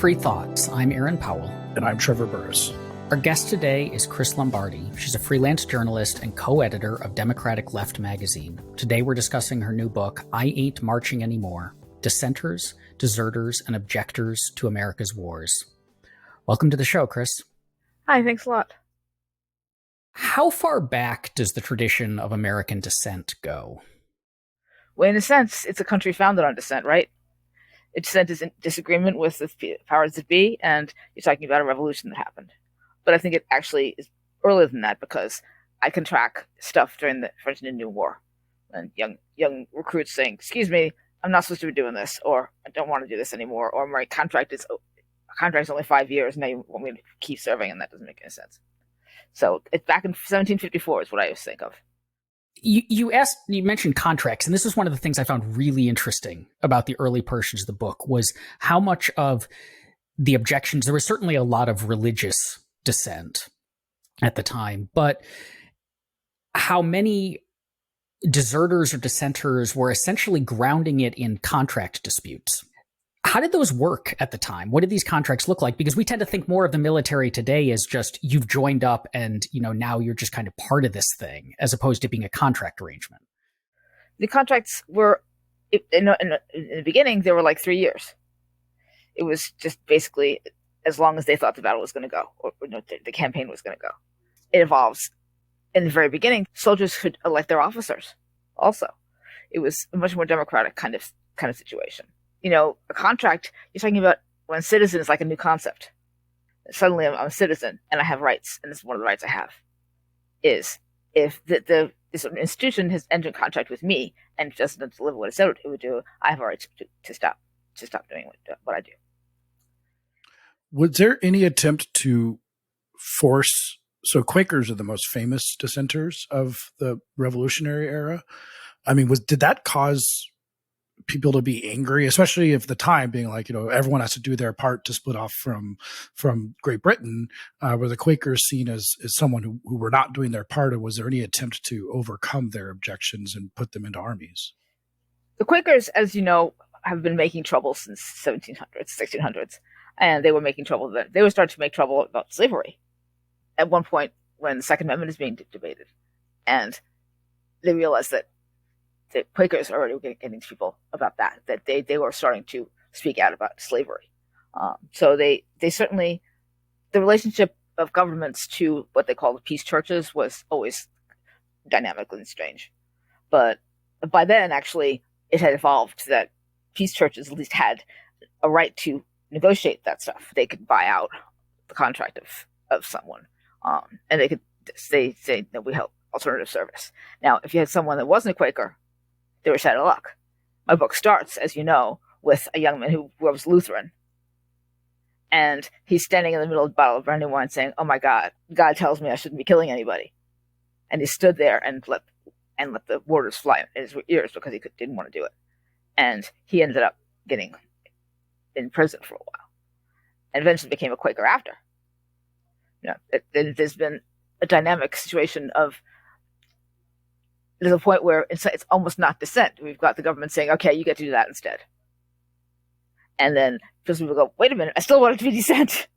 Free Thoughts. I'm Aaron Powell. And I'm Trevor Burrus. Our guest today is Chris Lombardi. She's a freelance journalist and co-editor of Democratic Left magazine. Today we're discussing her new book, I Ain't Marching Anymore: Dissenters, Deserters, and Objectors to America's Wars. Welcome to the show, Chris. Hi, thanks a lot. How far back does the tradition of American dissent go? Well, in a sense, it's a country founded on dissent, right? Dissent is in disagreement with the powers that be, and you're talking about a revolution that happened. But I think it actually is earlier than that, because I can track stuff during the French and Indian War, and young recruits saying, "Excuse me, I'm not supposed to be doing this," or "I don't want to do this anymore," or "My contract is only 5 years, now you want me to keep serving," and that doesn't make any sense. So it's back in 1754 is what I always think of. You mentioned contracts, and this is one of the things I found really interesting about the early portions of the book was how much of the objections, there was certainly a lot of religious dissent at the time, but how many deserters or dissenters were essentially grounding it in contract disputes. How did those work at the time? What did these contracts look like? Because we tend to think more of the military today as just you've joined up and now you're just kind of part of this thing, as opposed to being a contract arrangement. The contracts were, in the beginning, they were like 3 years. It was just basically as long as they thought the battle was going to go, or the campaign was going to go. It evolves. In the very beginning, soldiers could elect their officers. Also, it was a much more democratic kind of situation. A contract, you're talking about when a citizen is like a new concept. Suddenly I'm a citizen and I have rights, and this is one of the rights I have, is if this institution has entered contract with me and doesn't deliver what it said it would do, I have a right to stop doing what I do. Was there any attempt to force, so Quakers are the most famous dissenters of the Revolutionary era. I mean, did that cause people to be angry, especially if the time being like, everyone has to do their part to split off from Great Britain? Were the Quakers seen as someone who were not doing their part, or was there any attempt to overcome their objections and put them into armies? The Quakers, as you know, have been making trouble since 1700s, 1600s, and they were making trouble then. They were starting to make trouble about slavery at one point when the Second Amendment is being debated, and they realized that the Quakers already were getting to people about that they were starting to speak out about slavery. So they certainly, the relationship of governments to what they call the peace churches was always dynamic and strange. But by then, actually, it had evolved that peace churches at least had a right to negotiate that stuff. They could buy out the contract of someone, and they could say that we help alternative service. Now, if you had someone that wasn't a Quaker, they were out of luck. My book starts, as you know, with a young man who was Lutheran. And he's standing in the middle of a bottle of brandy wine saying, "Oh my God, God tells me I shouldn't be killing anybody." And he stood there and let the warders fly in his ears because he didn't want to do it. And he ended up getting in prison for a while. And eventually became a Quaker after. There's been a dynamic situation of, there's a point where it's almost not dissent. We've got the government saying, "Okay, you get to do that instead." And then people go, "Wait a minute, I still want it to be dissent."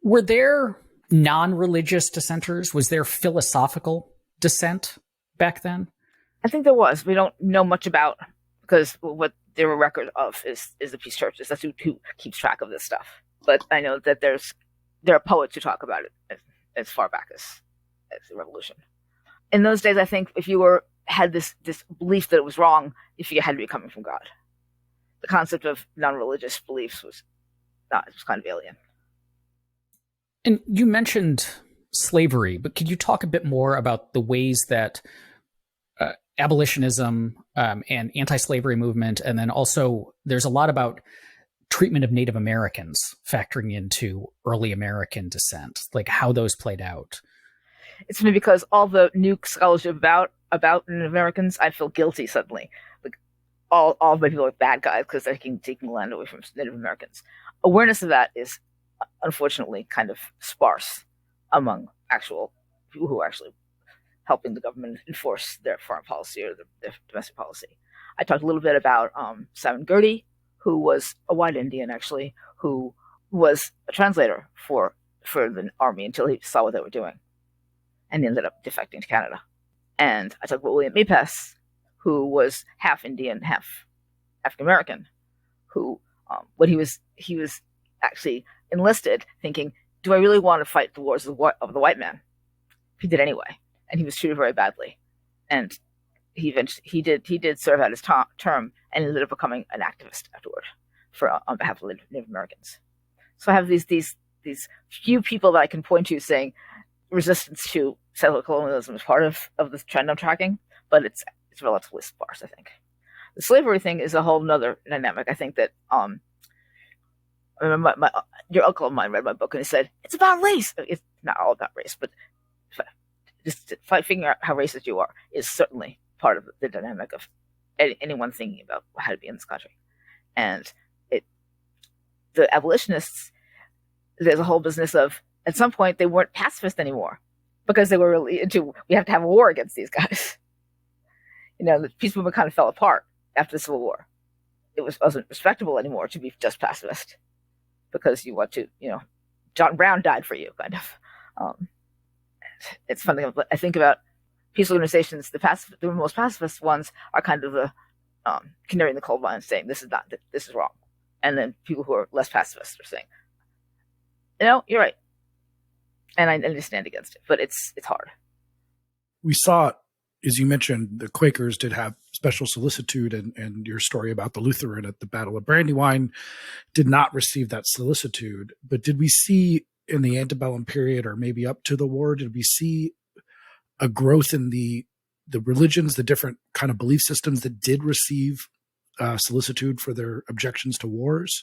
Were there non-religious dissenters? Was there philosophical dissent back then? I think there was. We don't know much about, because what there were record of is the peace churches. That's who keeps track of this stuff. But I know that there are poets who talk about it as far back as the revolution. In those days, I think if you had this belief that it was wrong, if you had to be coming from God. The concept of non-religious beliefs was kind of alien. And you mentioned slavery, but could you talk a bit more about the ways that abolitionism and anti-slavery movement, and then also there's a lot about treatment of Native Americans factoring into early American dissent, like how those played out? It's funny because all the new scholarship about Native Americans, I feel guilty suddenly. Like all of my people are bad guys because they're taking land away from Native Americans. Awareness of that is unfortunately kind of sparse among actual people who are actually helping the government enforce their foreign policy or their domestic policy. I talked a little bit about Simon Girty, who was a white Indian actually, who was a translator for the army until he saw what they were doing, and he ended up defecting to Canada. And I talked about William Mapes, who was half Indian, half African American, who when he was actually enlisted, thinking, "Do I really want to fight the wars of the white man?" He did anyway, and he was treated very badly. And he did serve out his term, and ended up becoming an activist afterward on behalf of Native Americans. So I have these few people that I can point to saying resistance to settler colonialism is part of the trend I'm tracking, but it's relatively sparse, I think. The slavery thing is a whole nother dynamic. I think that your uncle of mine read my book and he said, it's about race. It's not all about race, but just figuring out how racist you are is certainly part of the dynamic of anyone thinking about how to be in this country. And the abolitionists, there's a whole business of, at some point, they weren't pacifist anymore because they were really into, we have to have a war against these guys. The peace movement kind of fell apart after the Civil War. It wasn't respectable anymore to be just pacifist because you want to, John Brown died for you, kind of. It's funny. I think about peaceful organizations. The most pacifist ones are kind of the canary in the coal mine, saying this is wrong, and then people who are less pacifist are saying, you're right, and I understand against it, but it's hard. We saw, as you mentioned, the Quakers did have special solicitude, and your story about the Lutheran at the Battle of Brandywine did not receive that solicitude. But did we see in the antebellum period, or maybe up to the war, did we see a growth in the religions, the different kind of belief systems that did receive solicitude for their objections to wars?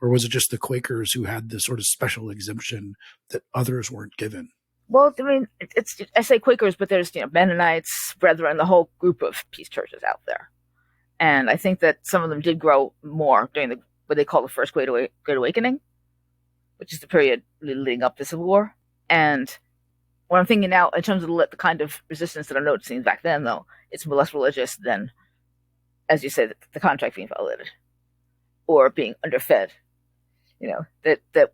Or was it just the Quakers who had this sort of special exemption that others weren't given? Well, I mean, I say Quakers, but there's Mennonites, Brethren, the whole group of peace churches out there. And I think that some of them did grow more during what they call the First Great Awakening, which is the period leading up to the Civil War. And what I'm thinking now, in terms of the kind of resistance that I'm noticing back then, though, it's less religious than, as you said, the contract being violated or being underfed. That the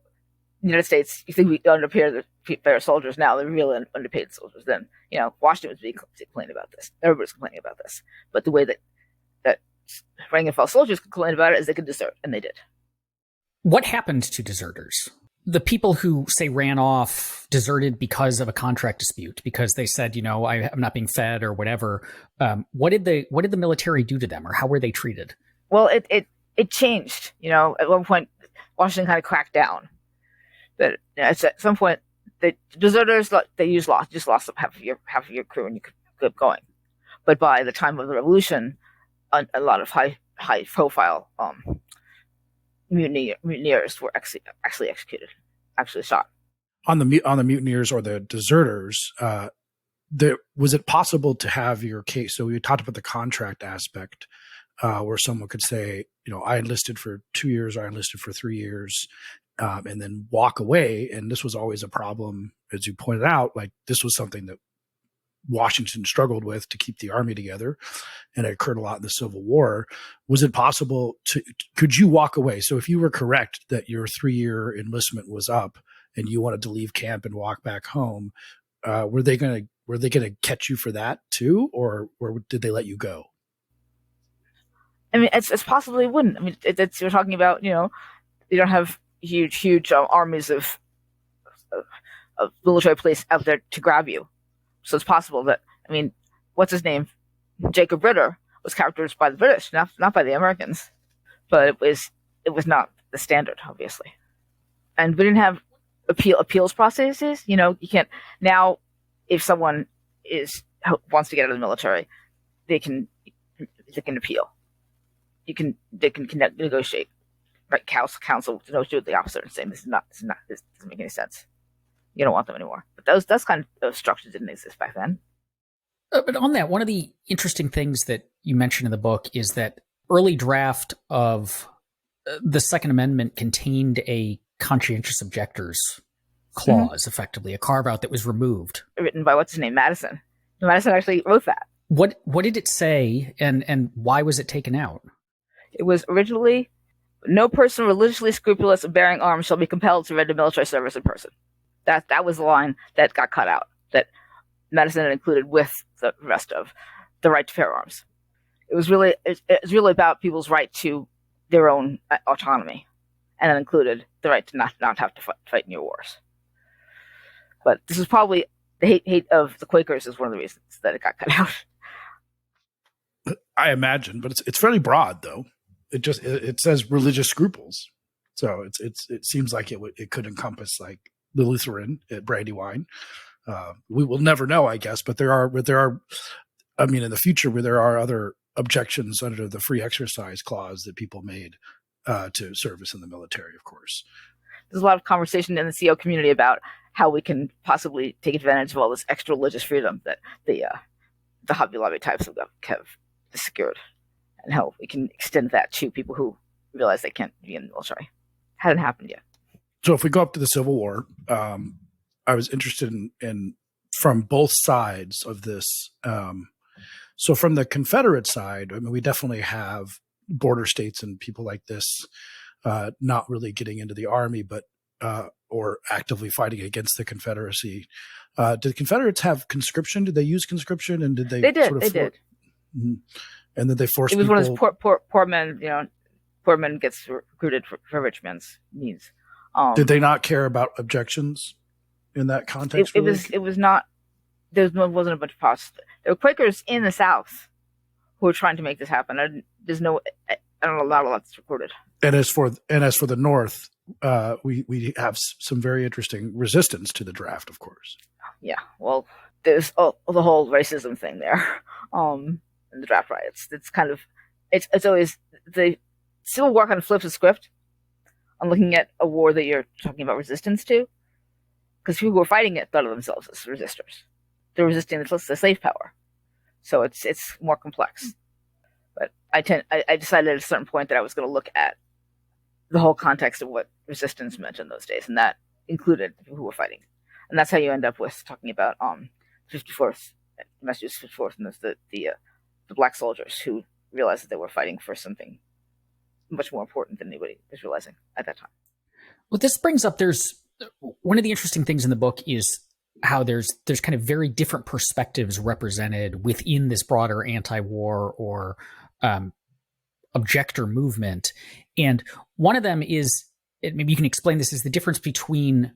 United States, you think we underpay their soldiers now, they're really underpaid soldiers. Then, Washington was being complaining about this. Everybody's complaining about this. But the way that rank and file soldiers complain about it is they could desert, and they did. What happened to deserters? The people who, say, ran off, deserted because of a contract dispute, because they said, I'm not being fed or whatever. What did the military do to them, or how were they treated? Well, it changed. At one point, Washington kind of cracked down. But at some point, the deserters, they just lost half of your crew, and you could keep going. But by the time of the Revolution, a lot of high profile mutineers were actually executed, actually shot. On the mutineers or the deserters, was it possible to have your case? So we talked about the contract aspect, where someone could say, I enlisted for 2 years, or I enlisted for 3 years, and then walk away. And this was always a problem, as you pointed out. Like, this was something that Washington struggled with to keep the army together, and it occurred a lot in the Civil War. Was it possible could you walk away? So if you were correct that your 3-year enlistment was up and you wanted to leave camp and walk back home, were they going to catch you for that too, or did they let you go? I mean, it's possible they wouldn't. I mean, you're talking about, you don't have huge armies of military police out there to grab you. So it's possible that, what's his name? Jacob Ritter was captured by the British, not by the Americans. But it was not the standard, obviously. And we didn't have appeals processes. You can't now, if someone wants to get out of the military, they can appeal. They can negotiate, right? Counsel to negotiate with the officer and saying this doesn't make any sense. You don't want them anymore. But those kind of structures didn't exist back then. But on that, one of the interesting things that you mentioned in the book is that early draft of the Second Amendment contained a conscientious objectors clause, effectively, a carve-out that was removed. Written by, what's his name, Madison. Madison actually wrote that. What did it say, and why was it taken out? It was originally No person religiously scrupulous of bearing arms shall be compelled to render military service in person. That was the line that got cut out, that Madison had included with the rest of the right to bear arms. It was really about people's right to their own autonomy, and it included the right to not have to fight in your wars. But this is probably the hate of the Quakers is one of the reasons that it got cut out. I imagine, but it's fairly broad though. It says religious scruples, so it seems like it could encompass like the Lutheran at Brandywine. We will never know, I guess, but there are. I mean, in the future, where there are other objections under the free exercise clause that people made to service in the military, of course. There's a lot of conversation in the CO community about how we can possibly take advantage of all this extra religious freedom that the Hobby Lobby types have secured, and how we can extend that to people who realize they can't be in the military. Hasn't happened yet. So if we go up to the Civil War, I was interested in from both sides of this. So from the Confederate side, I mean, we definitely have border states and people like this not really getting into the army, but or actively fighting against the Confederacy. Did the Confederates have conscription? Did they use conscription? And did they? They did. Sort of they did. Mm-hmm. And then they forced. It was people, one of those poor men. You know, poor men gets recruited for rich men's needs. Did they not care about objections in that context? It was not. There wasn't a bunch of posts. There were Quakers in the South who were trying to make this happen. I don't know a lot that's recorded. And as for the North, we have some very interesting resistance to the draft, of course. Yeah, well, there's the whole racism thing there, and the draft riots. It's always the Civil War kind of flips the script on looking at a war that you're talking about resistance to, because people who were fighting it thought of themselves as resistors. They're resisting the slave power, so it's more complex. But I decided at a certain point that I was going to look at the whole context of what resistance meant in those days, and that included the people who were fighting. And that's how you end up with talking about 54th, Massachusetts 54th, and the black soldiers who realized that they were fighting for something much more important than anybody was realizing at that time. Well, this brings up, there's one of the interesting things in the book is how there's kind of very different perspectives represented within this broader anti-war or objector movement. And one of them is, maybe you can explain this, is the difference between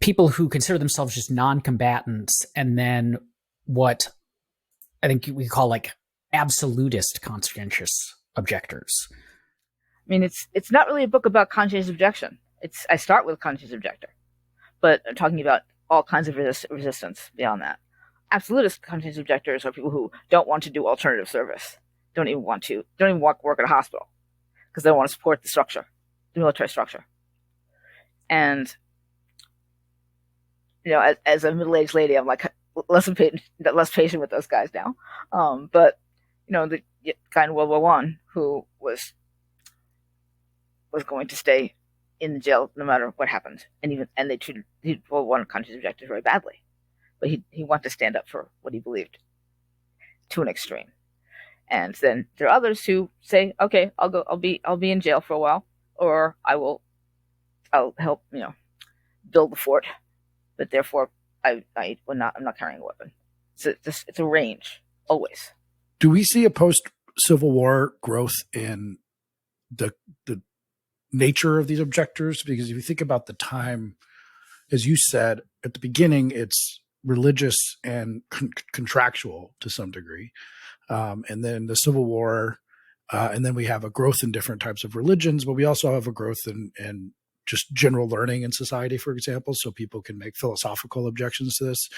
people who consider themselves just non-combatants and then what I think we call like absolutist conscientious objectors. I mean, it's not really a book about conscientious objection. I start with conscientious objector, but I'm talking about all kinds of resistance beyond that. Absolutist conscientious objectors are people who don't want to do alternative service, don't even want to work at a hospital because they don't want to support the structure, the military structure. And you know, as a middle-aged lady, I'm like less patient with those guys now. But you know, the guy in World War I who was going to stay in the jail no matter what happened, and they treated World War I conscientious objectors very badly, but he wanted to stand up for what he believed to an extreme. And then there are others who say, okay, I'll be in jail for a while, or I'll help, you know, build the fort, but therefore I'm not carrying a weapon. So it's a range always. Do we see a post-Civil War growth in the nature of these objectors? Because if you think about the time, as you said at the beginning, it's religious and contractual to some degree. And then the Civil War, and then we have a growth in different types of religions, but we also have a growth in just general learning in society, for example, so people can make philosophical objections to this.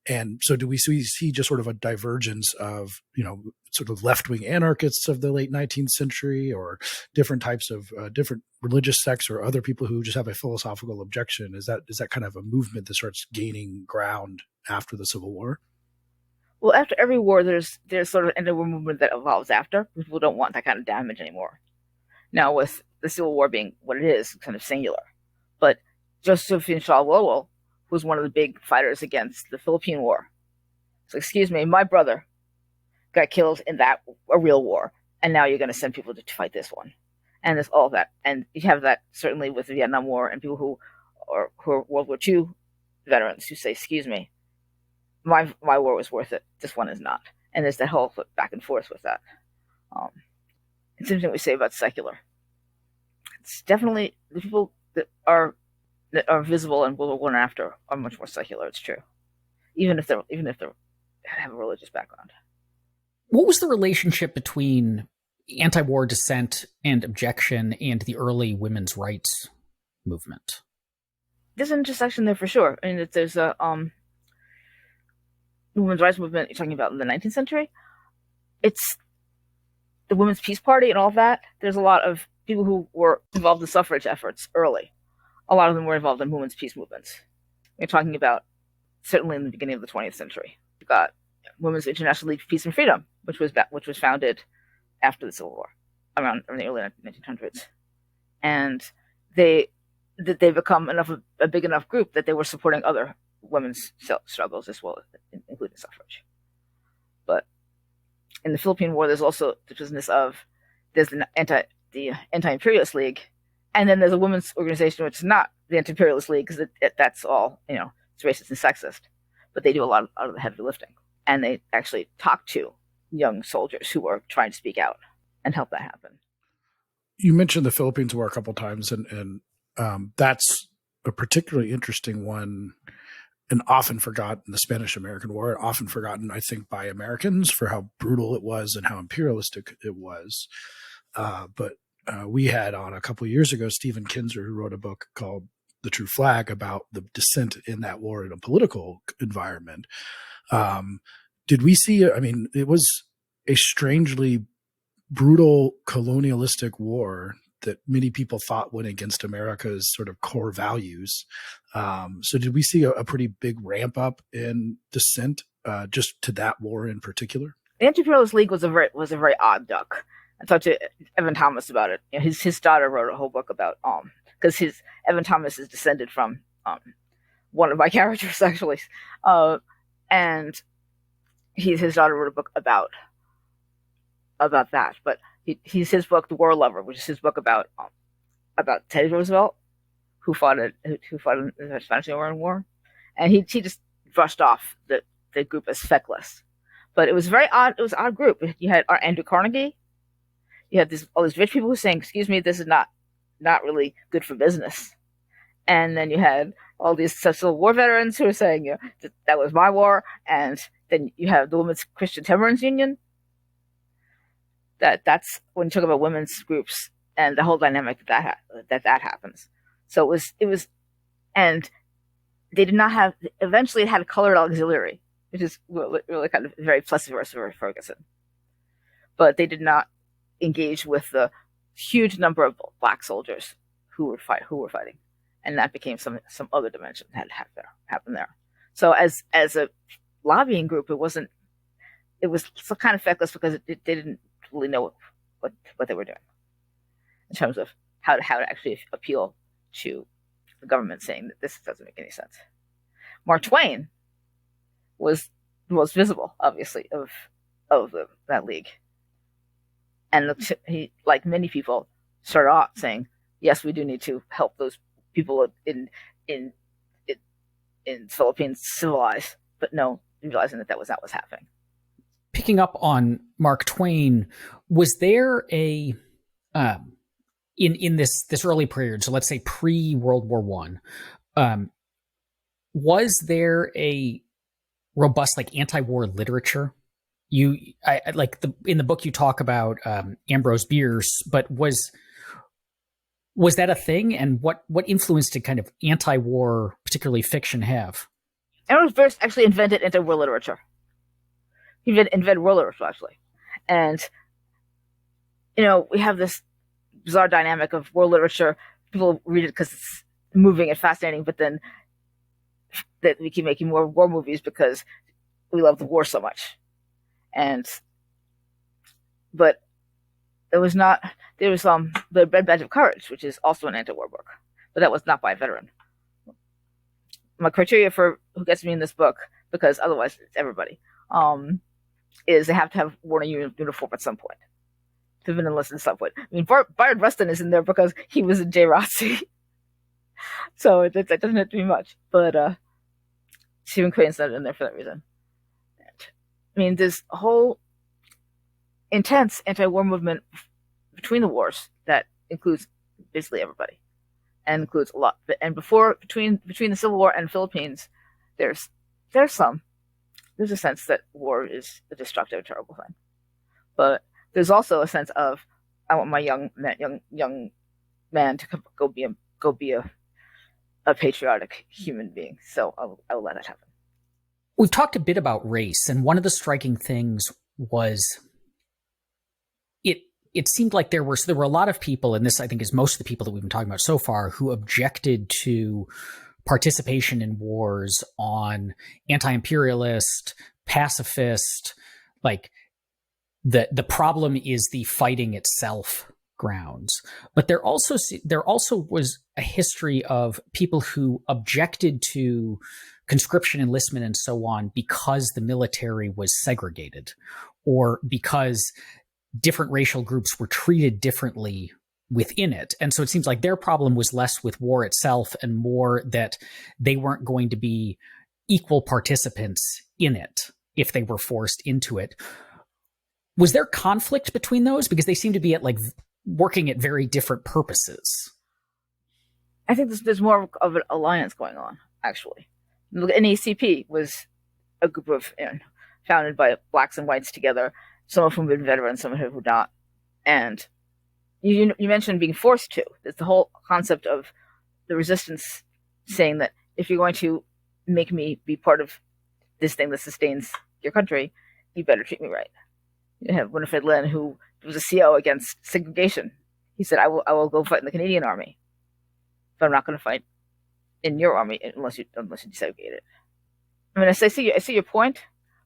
And so do we see just sort of a divergence of, you know, sort of left-wing anarchists of the late 19th century, or different types of different religious sects, or other people who just have a philosophical objection? Is that kind of a movement that starts gaining ground after the Civil War? Well, after every war, there's sort of an anti-war movement that evolves after. People don't want that kind of damage anymore. Now, with the Civil War being what it is, kind of singular. But Josephine Shaw Lowell was one of the big fighters against the Philippine War. So, excuse me, my brother got killed in a real war, and now you're going to send people to fight this one, and there's all that, and you have that certainly with the Vietnam War and people who are World War II veterans who say, "Excuse me, my war was worth it. This one is not." And there's that whole back and forth with that. It's something we say about secular. It's definitely the people that are visible in World War I and after are much more secular. It's true, even if they have a religious background. What was the relationship between anti-war dissent and objection and the early women's rights movement? There's an intersection there for sure. I mean, there's a women's rights movement you're talking about in the 19th century. It's the Women's Peace Party and all that. There's a lot of people who were involved in suffrage efforts early. A lot of them were involved in women's peace movements. You're talking about certainly in the beginning of the 20th century. You got Women's International League for Peace and Freedom, which was founded after the Civil War, around in the early 1900s, and they become a big enough group that they were supporting other women's struggles as well, including suffrage. But in the Philippine War, there's also the business of there's the Anti-Imperialist League, and then there's a women's organization which is not the Anti-Imperialist League because that's all it's racist and sexist, but they do a lot of the heavy lifting, and they actually talk to young soldiers who are trying to speak out and help that happen. You mentioned the Philippines War a couple of times, and that's a particularly interesting one, and often forgotten, the Spanish-American War, often forgotten, I think, by Americans for how brutal it was and how imperialistic it was. But we had on a couple of years ago Stephen Kinzer, who wrote a book called The True Flag about the dissent in that war in a political environment. Did we see, I mean, it was a strangely brutal colonialistic war that many people thought went against America's sort of core values. So did we see a pretty big ramp up in dissent just to that war in particular? The Anti-Imperialist League was a very odd duck. I talked to Evan Thomas about it. His daughter wrote a whole book about because Evan Thomas is descended from one of my characters actually, and his daughter wrote a book about that. But his book, The War Lover, which is his book about Teddy Roosevelt, who fought in the Spanish-American War, and he just brushed off the group as feckless. But it was very odd. It was an odd group. You had Andrew Carnegie. You had all these rich people who were saying, "Excuse me, this is not really good for business." And then you had all these Civil War veterans who were saying, that was my war. And then you have the Women's Christian Temperance Union. That's when you talk about women's groups and the whole dynamic that happens. So it was, and they did not have. Eventually, it had a colored auxiliary, which is really kind of very plus versa for Ferguson. But they did not engage with the huge number of black soldiers who were fighting, and that became some other dimension that had happened there. So as a lobbying group, it was some kind of feckless because they didn't really know what they were doing in terms of how to actually appeal to the government, saying that this doesn't make any sense. Mark Twain was the most visible, obviously, of that league, and he, like many people, started off saying, "Yes, we do need to help those people in Philippines civilize," but no, realizing that was not what's happening. Picking up on Mark Twain, was there a in this early period, so let's say pre-World War I, was there a robust anti-war literature? In the book you talk about Ambrose Bierce, but was that a thing? And what influence did kind of anti-war, particularly fiction, have? Ambrose Bierce actually invented anti-war literature. He invented war literature, actually. And, we have this bizarre dynamic of war literature. People read it because it's moving and fascinating, but then that we keep making more war movies because we love the war so much. But there was the Red Badge of Courage, which is also an anti-war book, but that was not by a veteran. My criteria for who gets me in this book, because otherwise it's everybody, is they have to have worn a uniform at some point the vanillas and stuff would. I mean, Bayard Rustin is in there because he was in J-Rotzi. So that doesn't have to be much. But Stephen Crane's not in there for that reason. I mean, this whole intense anti-war movement between the wars that includes basically everybody, and includes a lot. And between the Civil War and Philippines, there's a sense that war is a destructive, terrible thing. But there's also a sense of, I want my young man to go be a patriotic human being. So I will let that happen. We've talked a bit about race, and one of the striking things was it seemed like there were a lot of people, and this I think is most of the people that we've been talking about so far, who objected to participation in wars on anti-imperialist, pacifist, like the problem is the fighting itself grounds. But there also was a history of people who objected to conscription, enlistment, and so on because the military was segregated, or because different racial groups were treated differently within it. And so it seems like their problem was less with war itself and more that they weren't going to be equal participants in it if they were forced into it. Was there conflict between those? Because they seem to be working at very different purposes. I think there's more of an alliance going on, actually. Look, NACP was a group of founded by blacks and whites together, some of whom have been veterans, some of whom have not. And you mentioned being forced to. It's the whole concept of the resistance saying that if you're going to make me be part of this thing that sustains your country, you better treat me right. You have Winifred Lynn, who was a CO against segregation. He said, I will go fight in the Canadian Army, but I'm not going to fight in your army unless you desegregate it. I mean, I see your point,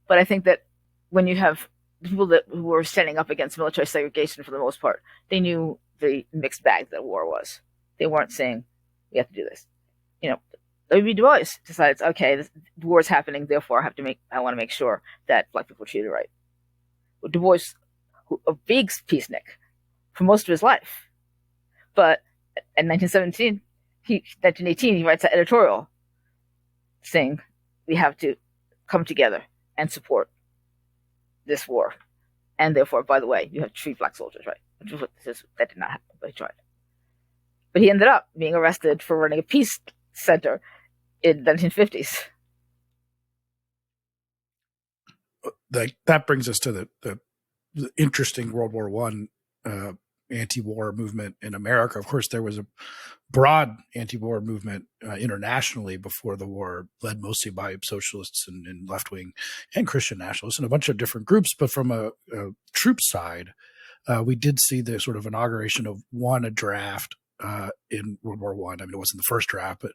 but I think that when you have people who were standing up against military segregation for the most part, they knew the mixed bag that war was. They weren't saying, we have to do this. W. Du Bois decides, okay, the war is happening, therefore I want to make sure that black people are treated right. Du Bois, a big peacenik for most of his life. But in 1918, he writes an editorial saying, we have to come together and support this war. And therefore, by the way, you have to treat black soldiers right. That did not happen, but he tried. But he ended up being arrested for running a peace center in the 1950s. That brings us to the interesting World War I anti-war movement in America. Of course, there was a broad anti-war movement internationally before the war, led mostly by socialists and left-wing and Christian nationalists and a bunch of different groups. But from a troop side, we did see the sort of inauguration of a draft in World War I. I mean, it wasn't the first draft,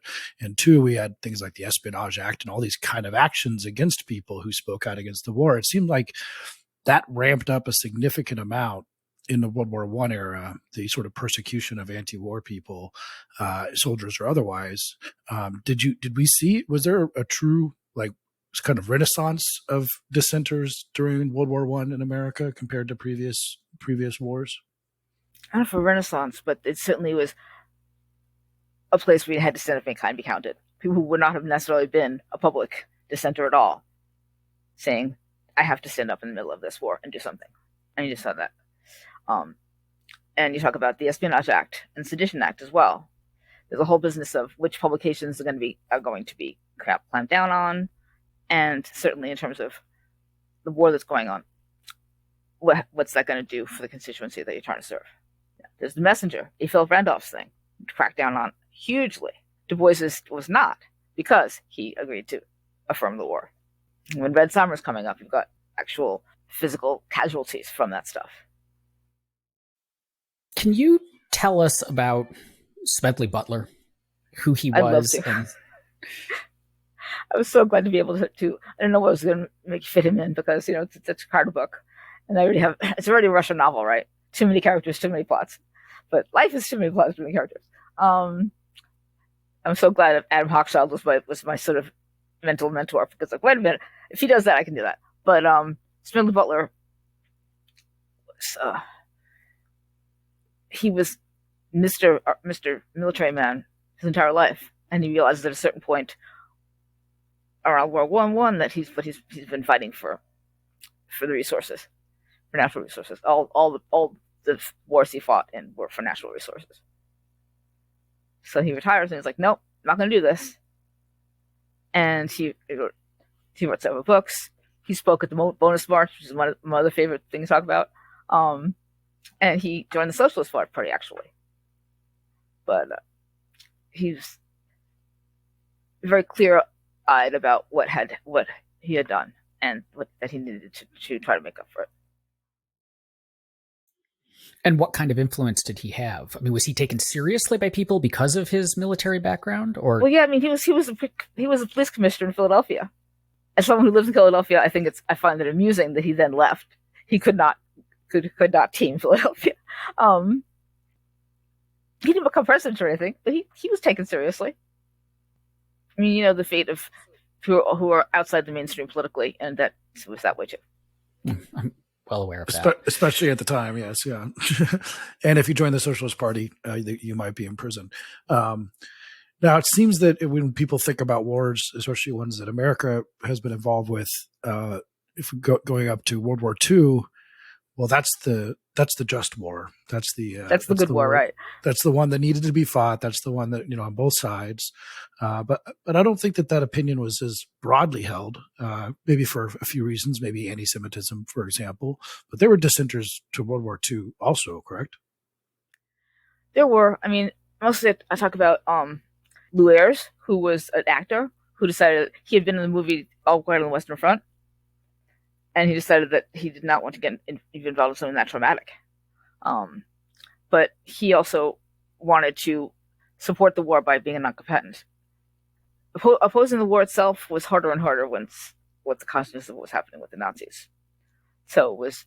and two, we had things like the Espionage Act and all these kind of actions against people who spoke out against the war. It seemed like that ramped up a significant amount in the World War I era, the sort of persecution of anti-war people, soldiers or otherwise. Was there a true kind of renaissance of dissenters during World War I in America compared to previous wars? I don't know if a renaissance, but it certainly was a place where you had dissent of any kind be counted. People who would not have necessarily been a public dissenter at all, saying, I have to stand up in the middle of this war and do something. And you just saw that. And you talk about the Espionage Act and Sedition Act as well. There's a whole business of which publications are going to be clamped down on, and certainly in terms of the war that's going on, what's that going to do for the constituency that you're trying to serve? Yeah. There's the Messenger, A. Philip Randolph's thing, cracked down on hugely. Du Bois was not, because he agreed to affirm the war. When Red Summer's coming up, you've got actual physical casualties from that stuff. Can you tell us about Stanley Butler, who he was? I was so glad to be able to I don't know what was going to make fit him in, because it's a card book, and it's already a Russian novel, right? Too many characters, too many plots. But life is too many plots, too many characters. I'm so glad Adam Hochschild was my sort of mental mentor, because wait a minute, if he does that, I can do that. But Stanley Butler was he was Mr. Military Man his entire life, and he realizes at a certain point around World War I that he's been fighting for the resources, for natural resources. All the wars he fought in were for natural resources. So he retires and he's like, nope, I'm not going to do this. And he wrote several books. He spoke at the Bonus March, which is one of my other favorite things to talk about. And he joined the Socialist Party, actually. But he's very clear-eyed about what he had done and that he needed to try to make up for it. And what kind of influence did he have? I mean, was he taken seriously by people because of his military background? Or well, yeah, I mean, he was a police commissioner in Philadelphia. As someone who lives in Philadelphia, I find it amusing that he then left. He could not team Philadelphia. He didn't become president or anything, but he was taken seriously. I mean, you know, the fate of who are outside the mainstream politically, and that was that way too. I'm well aware of that. Especially at the time, yes, yeah. And if you join the Socialist Party, you might be in prison. Now, it seems that when people think about wars, especially ones that America has been involved with, if we going up to World War II, well, that's the just war. That's the good war, right? That's the one that needed to be fought. That's the one that, you know, on both sides. But I don't think that opinion was as broadly held. Maybe for a few reasons, maybe anti-Semitism, for example. But there were dissenters to World War II, also, correct? There were. I mean, mostly I talk about Lou Ayres, who was an actor who decided he had been in the movie All Quiet on the Western Front. And he decided that he did not want to get involved in something that traumatic. But he also wanted to support the war by being a non-combatant. Opposing the war itself was harder and harder once the consciousness of what was happening with the Nazis. So it was,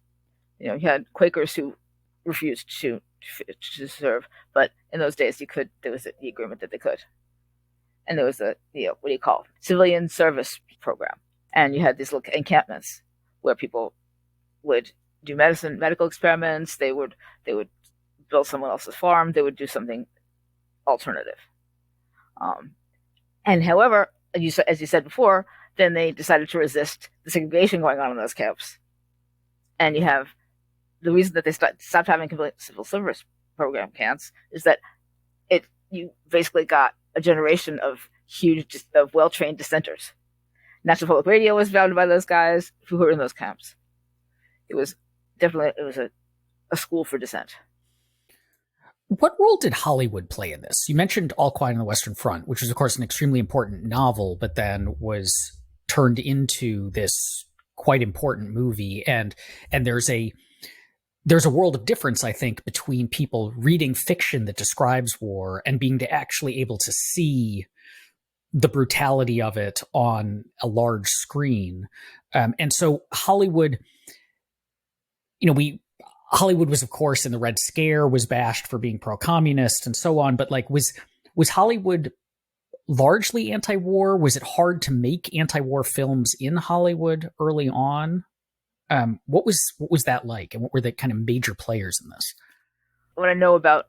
you know, you had Quakers who refused to serve, but in those days there was the agreement that they could. And there was civilian service program. And you had these little encampments where people would do medical experiments. They would build someone else's farm. They would do something alternative. And however, as you said before, then they decided to resist the segregation going on in those camps. And you have the reason that they stopped having civil service program camps is that you basically got a generation of well-trained dissenters. National Public Radio was founded by those guys who were in those camps. It was a school for dissent. What role did Hollywood play in this? You mentioned All Quiet on the Western Front, which was, of course, an extremely important novel, but then was turned into this quite important movie. And there's a world of difference, I think, between people reading fiction that describes war and being actually able to see the brutality of it on a large screen. And so Hollywood, you know, Hollywood was, of course, in the Red Scare, was bashed for being pro-communist and so on. But like, was Hollywood largely anti-war? Was it hard to make anti-war films in Hollywood early on? What was that like? And what were the kind of major players in this? What I know about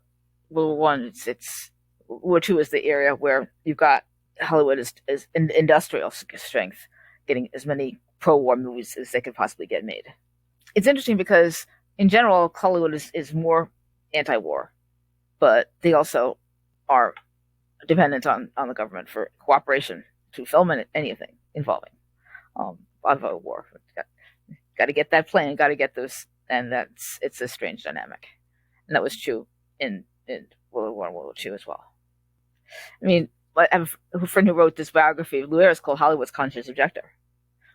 World War I, it's World War II is the area where you've got Hollywood is in industrial strength, getting as many pro-war movies as they could possibly get made. It's interesting because, in general, Hollywood is more anti-war, but they also are dependent on the government for cooperation to film anything involving a war. Got to get that plane, got to get those, and it's a strange dynamic, and that was true in World War I and World War II as well. I mean, I have a friend who wrote this biography of Lou Ayres called Hollywood's Conscious Objector,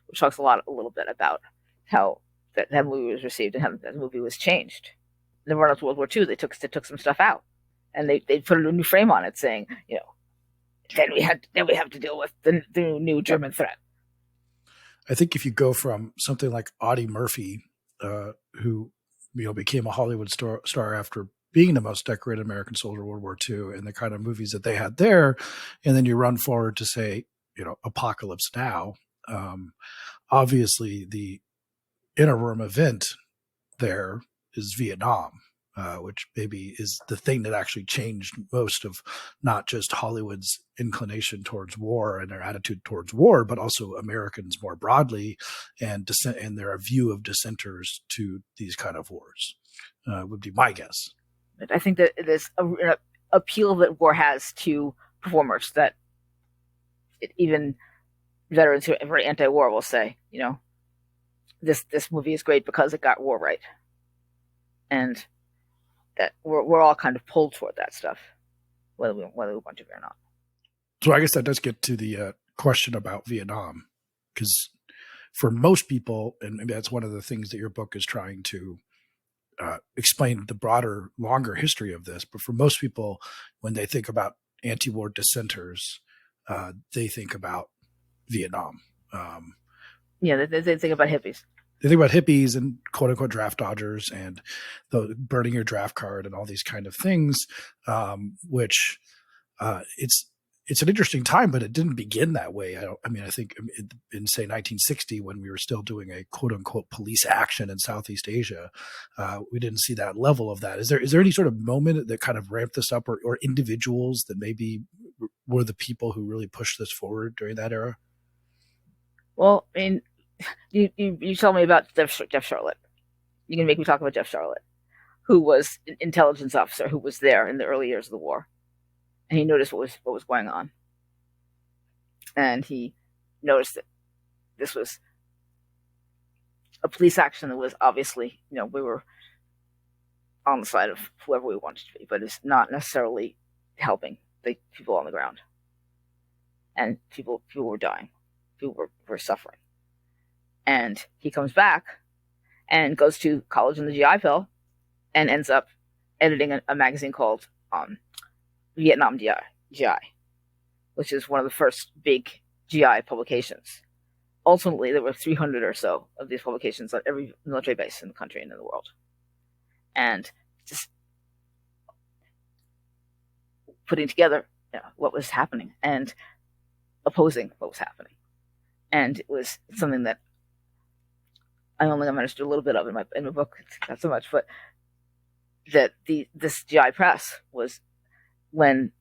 which talks a little bit about how that movie was received and how that movie was changed. In the run-up to World War II, they took some stuff out, and they put a new frame on it, saying, you know, then we have to deal with the new German threat. I think if you go from something like Audie Murphy, who became a Hollywood star after being the most decorated American soldier in World War II, and the kind of movies that they had there, and then you run forward to say, you know, Apocalypse Now, obviously the interim event there is Vietnam, which maybe is the thing that actually changed most of not just Hollywood's inclination towards war and their attitude towards war, but also Americans more broadly and their view of dissenters to these kind of wars, would be my guess. I think that there's an appeal that war has to performers that even veterans who are very anti-war will say, this movie is great because it got war right. And that we're all kind of pulled toward that stuff, whether we want to or not. So I guess that does get to the question about Vietnam, because for most people, and maybe that's one of the things that your book is trying to explain the broader, longer history of this. But for most people, when they think about anti-war dissenters, they think about Vietnam. They think about hippies. They think about hippies and quote unquote draft dodgers and the burning your draft card and all these kind of things, which it's an interesting time, but it didn't begin that way. I think in say 1960, when we were still doing a quote unquote police action in Southeast Asia, we didn't see that level of that. Is there any sort of moment that kind of ramped this up, or individuals that maybe were the people who really pushed this forward during that era? Well, I mean, you tell me about Jeff Sharlet. You can make me talk about Jeff Sharlet, who was an intelligence officer who was there in the early years of the war, and he noticed what was going on, and he noticed that this was a police action that was obviously, we were on the side of whoever we wanted to be, but it's not necessarily helping the people on the ground, and people were dying, people were suffering. And he comes back and goes to college in the GI Bill and ends up editing a magazine called Vietnam GI, which is one of the first big GI publications. Ultimately, there were 300 or so of these publications on every military base in the country and in the world. And just putting together what was happening and opposing what was happening. And it was something that I only managed to do a little bit of in my book, not so much, but that this GI press was when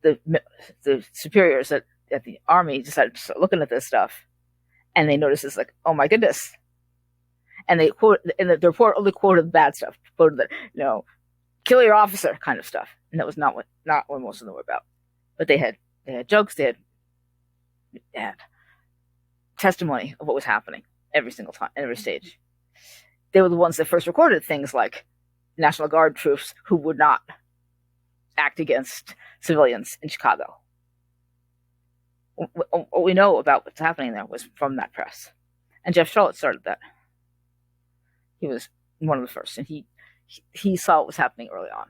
the superiors at the army decided to start looking at this stuff, and they noticed it's like, oh my goodness, and they quote in the report only quoted the bad stuff, quoted that kill your officer kind of stuff, and that was not what most of them were about. But they had jokes, they had testimony of what was happening. Every single time, every stage. They were the ones that first recorded things like National Guard troops who would not act against civilians in Chicago. What we know about what's happening there was from that press. And Jeff Sharlet started that. He was one of the first, and he saw what was happening early on.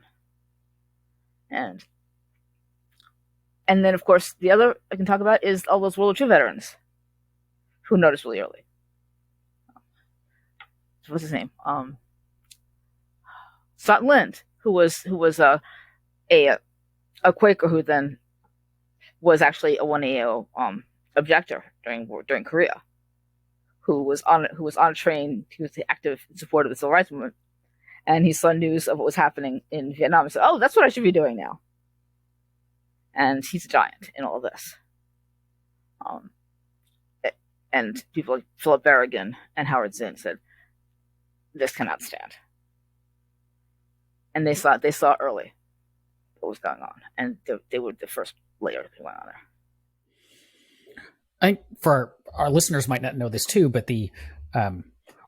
And then, of course, the other I can talk about is all those World War II veterans who noticed really early. What's his name? Stoughton Lynd, who was a Quaker who then was actually a 1AO objector during Korea, who was on a train. He was active in support of the Civil Rights Movement, and he saw news of what was happening in Vietnam and said, "Oh, that's what I should be doing now." And he's a giant in all of this. And people like Philip Berrigan and Howard Zinn said, this cannot stand. And they saw early what was going on, and they were the first layer that went on there. I think for our listeners might not know this too, but the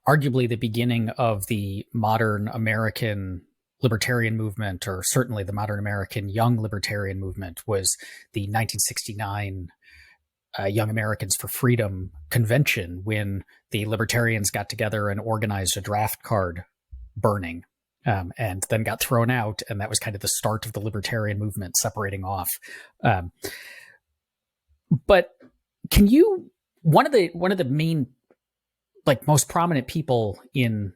arguably the beginning of the modern American libertarian movement, or certainly the modern American young libertarian movement, was the 1969 Young Americans for Freedom convention, when the libertarians got together and organized a draft card burning, and then got thrown out. And that was kind of the start of the libertarian movement separating off. But can you, one of the main, most prominent people in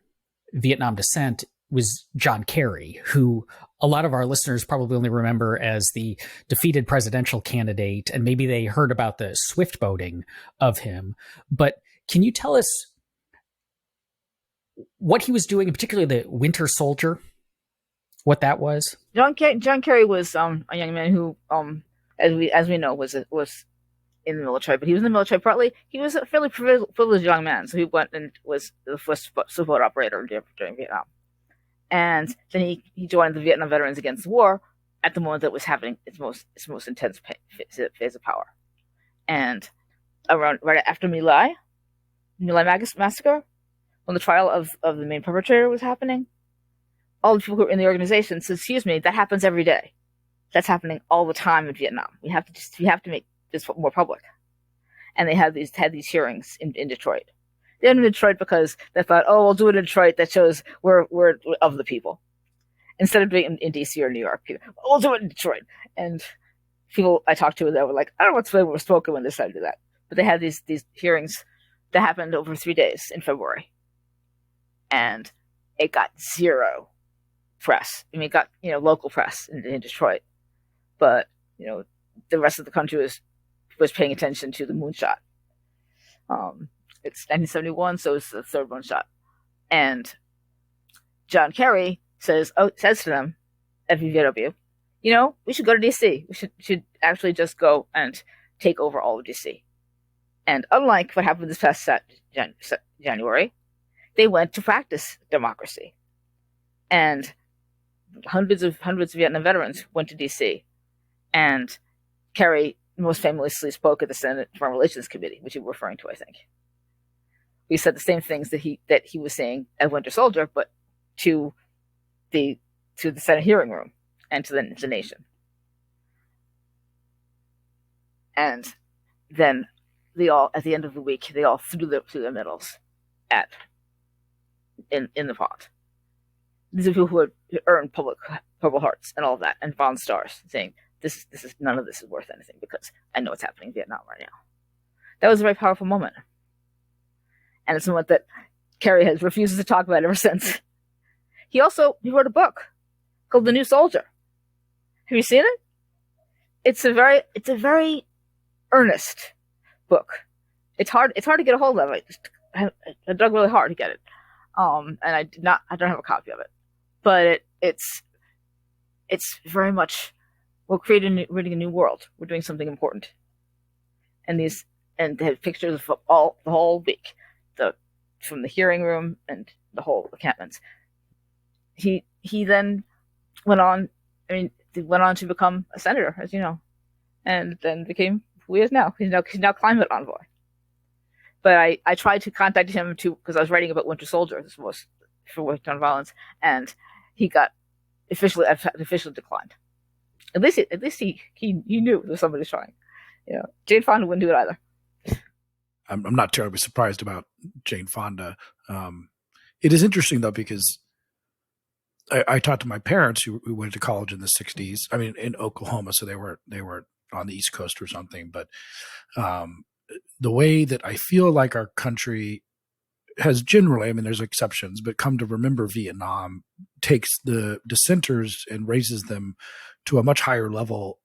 Vietnam dissent was John Kerry, who a lot of our listeners probably only remember as the defeated presidential candidate, and maybe they heard about the swift boating of him. But can you tell us what he was doing, in particular the Winter Soldier, what that was? John Kerry was a young man who, as we know, was in the military, but he was in the military partly. He was a fairly privileged young man, so he went and was the first support operator during Vietnam. And then he joined the Vietnam Veterans Against the War at the moment that was happening its most intense phase of power. And right after My Lai massacre, when the trial of the main perpetrator was happening, all the people who were in the organization said, "Excuse me, that happens every day. That's happening all the time in Vietnam. We have to make this more public." And they had these hearings in Detroit. They did it in Detroit because they thought, "Oh, we'll do it in Detroit. That shows we're of the people." Instead of doing it in DC or New York, we'll do it in Detroit. And people I talked to, they were like, "I don't know what's was spoken when they decided to do that." But they had these hearings that happened over 3 days in February, and it got zero press. I mean, it got local press in Detroit, but the rest of the country was paying attention to the moonshot. It's 1971, so it's the third moonshot, and John Kerry says to them at VVW, we should go to DC. We should actually just go and take over all of DC. And unlike what happened this past January, they went to practice democracy, and hundreds of Vietnam veterans went to DC, and Kerry most famously spoke at the Senate Foreign Relations Committee, which you were referring to, I think. He said the same things that he was saying at Winter Soldier, but to the Senate hearing room and to the nation. And then at the end of the week, they all threw their medals in the pot. These are people who had earned Purple Hearts and all of that, and Bronze Stars, saying this is none of this is worth anything because I know what's happening in Vietnam right now. That was a very powerful moment, and it's a moment that Kerry has refused to talk about ever since. He wrote a book called The New Soldier. Have you seen it? It's a very earnest book. It's hard to get a hold of it. I dug really hard to get it, and I don't have a copy of it, but it's very much we're reading a new world. We're doing something important, and they have pictures of the whole week, from the hearing room and the whole encampments. He then went on to become a senator, as you know, and then became who he is now. He's now climate envoy. But I tried to contact him because I was writing about Winter Soldier. This was for Work on Violence, and he got officially declined. At least he knew that somebody was trying. Jane Fonda wouldn't do it either. I'm not terribly surprised about Jane Fonda. It is interesting though, because I talked to my parents who went to college in the 60s. I mean, in Oklahoma, so they were on the East Coast or something. But the way that I feel like our country has generally, I mean, there's exceptions, but come to remember Vietnam takes the dissenters and raises them to a much higher level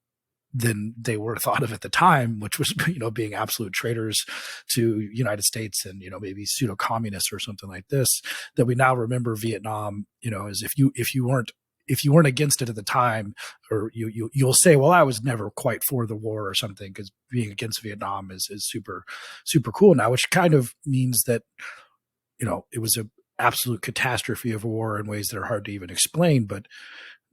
than they were thought of at the time, which was, being absolute traitors to United States and, maybe pseudo-communists or something like this, that we now remember Vietnam, as if you weren't against it at the time, or you'll say, well, I was never quite for the war or something, because being against Vietnam is super, super cool now, which kind of means that, it was an absolute catastrophe of a war in ways that are hard to even explain, but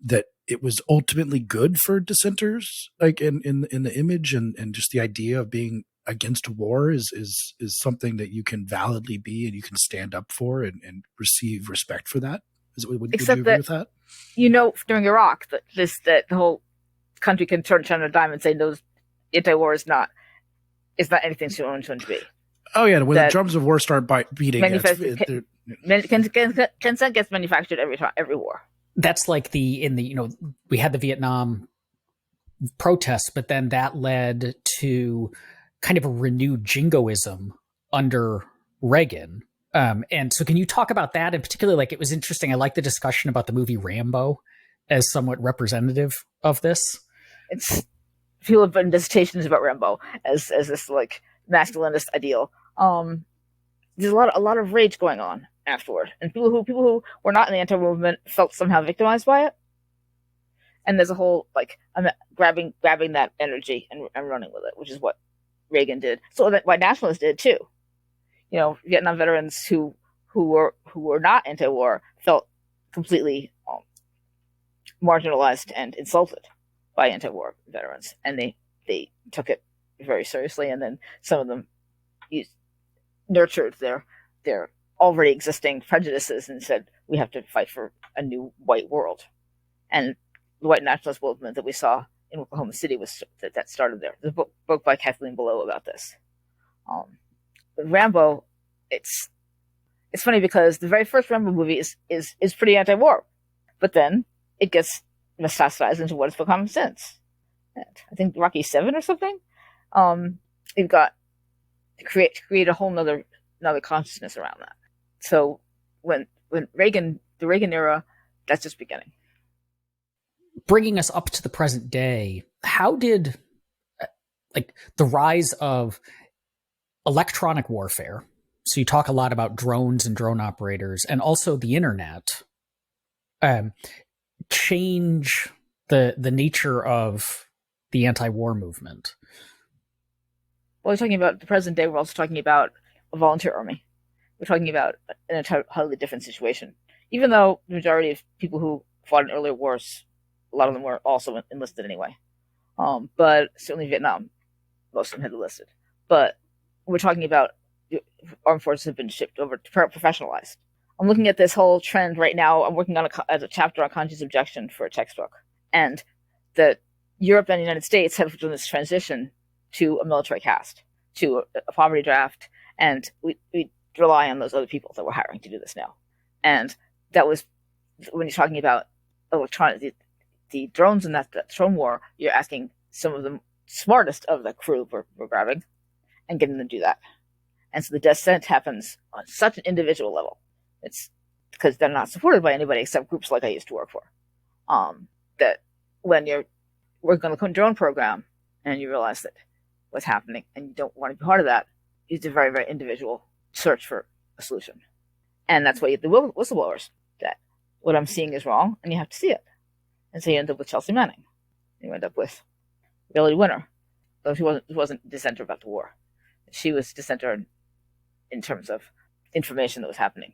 that it was ultimately good for dissenters, like in the image, and just the idea of being against war is something that you can validly be and you can stand up for and receive respect for that. Would you agree with that? During Iraq, that the whole country can turn on a dime and say, no, anti-war is not anything shown to be. Oh yeah, when the drums of war start beating, consent gets manufactured every war. That's like we had the Vietnam protests, but then that led to kind of a renewed jingoism under Reagan. And so can you talk about that? And particularly, it was interesting. I like the discussion about the movie Rambo as somewhat representative of this. People have been dissertations about Rambo as this masculinist ideal. There's a lot of rage going on afterward, and people who were not in the anti-war movement felt somehow victimized by it. And there's a whole I'm grabbing that energy and running with it, which is what Reagan did. So that white nationalists did too. Vietnam veterans who were not anti-war felt completely marginalized and insulted by anti-war veterans, and they took it very seriously. And then some of them nurtured their already existing prejudices and said, we have to fight for a new white world. And the white nationalist movement that we saw in Oklahoma City was that started there. There's a book by Kathleen Below about this. Rambo, it's funny because the very first Rambo movie is pretty anti-war, but then it gets metastasized into what it's become since. And I think Rocky 7 or something. You've got to create a whole nother consciousness around that. So when the Reagan era, that's just beginning. Bringing us up to the present day, how did the rise of electronic warfare, so you talk a lot about drones and drone operators, and also the internet, change the nature of the anti-war movement? Well, we're talking about the present day. We're also talking about a volunteer army. We're talking about an entirely different situation. Even though the majority of people who fought in earlier wars, a lot of them were also enlisted anyway. But certainly Vietnam, most of them had enlisted. But we're talking about armed forces have been shipped over to professionalized. I'm looking at this whole trend right now. I'm working on a chapter on conscious objection for a textbook. And that Europe and the United States have done this transition to a military caste, to a poverty draft, and we rely on those other people that we're hiring to do this now. And that was, when you're talking about the drones and that drone war, you're asking some of the smartest of the crew we're grabbing and getting them to do that. And so the dissent happens on such an individual level. It's because they're not supported by anybody except groups like I used to work for. That when you're working on the drone program and you realize that what's happening and you don't want to be part of that, it's a very, very individual search for a solution. And that's why you get the whistleblowers, that what I'm seeing is wrong and you have to see it. And so you end up with Chelsea Manning. You end up with Reality Winner, though she wasn't dissenter about the war. She was dissenter in terms of information that was happening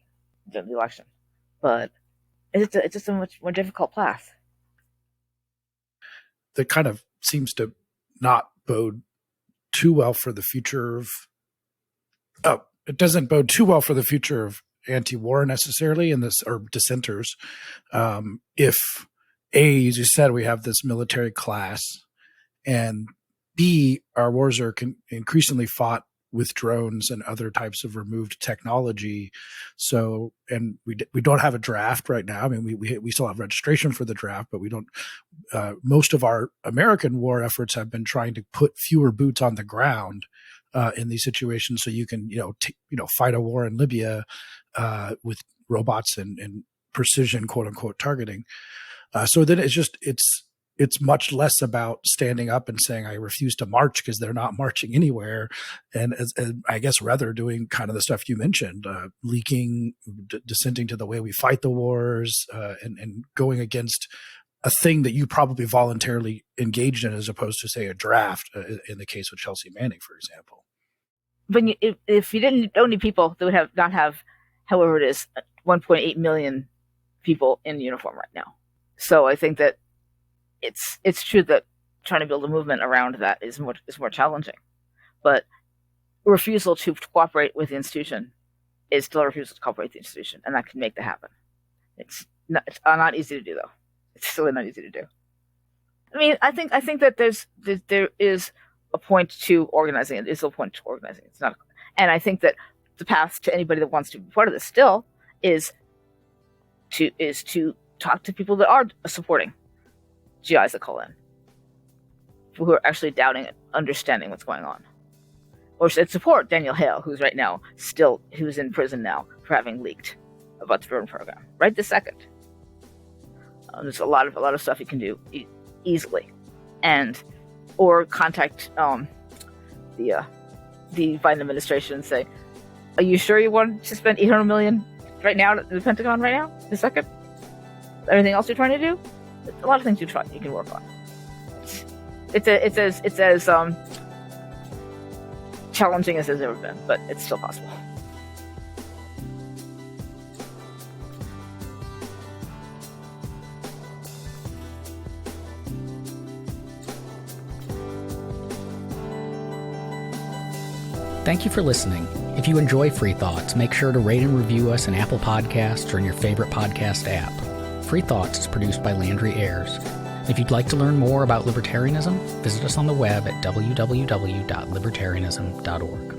during the election. But it's just a much more difficult path. That kind of seems to not bode too well for the future of it doesn't bode too well for the future of anti-war necessarily in this, or dissenters. If A, as you said, we have this military class, and B, our wars are increasingly fought with drones and other types of removed technology. So, and we don't have a draft right now. I mean, we still have registration for the draft, but we don't. Most of our American war efforts have been trying to put fewer boots on the ground in these situations, so you can fight a war in Libya with robots and precision, quote unquote, targeting. So then it's much less about standing up and saying, I refuse to march, because they're not marching anywhere. And I guess rather doing kind of the stuff you mentioned, leaking, dissenting to the way we fight the wars, and going against a thing that you probably voluntarily engaged in, as opposed to, say, a draft, in the case of Chelsea Manning, for example. But if you don't need people, they would not have, however it is, 1.8 million people in uniform right now. So I think that it's true that trying to build a movement around that is more challenging. But refusal to cooperate with the institution is still a refusal to cooperate with the institution, and that can make that happen. It's not easy to do, though. It's really not easy to do. I mean, I think that there is a point to organizing. It is a point to organizing. It's not, and I think that the path to anybody that wants to be part of this still is to talk to people that are supporting GIs that call in, people who are actually doubting it, understanding what's going on, or should support Daniel Hale, who's in prison now for having leaked about the drone program right this second. There's a lot of stuff you can do easily, or contact the Biden administration and say, "Are you sure you want to spend $800 million right now, the Pentagon right now, the second. Everything else you're trying to do, a lot of things you can work on. It's as challenging as it's ever been, but it's still possible. Thank you for listening. If you enjoy Free Thoughts, make sure to rate and review us in Apple Podcasts or in your favorite podcast app. Free Thoughts is produced by Landry Ayers. If you'd like to learn more about libertarianism, visit us on the web at www.libertarianism.org.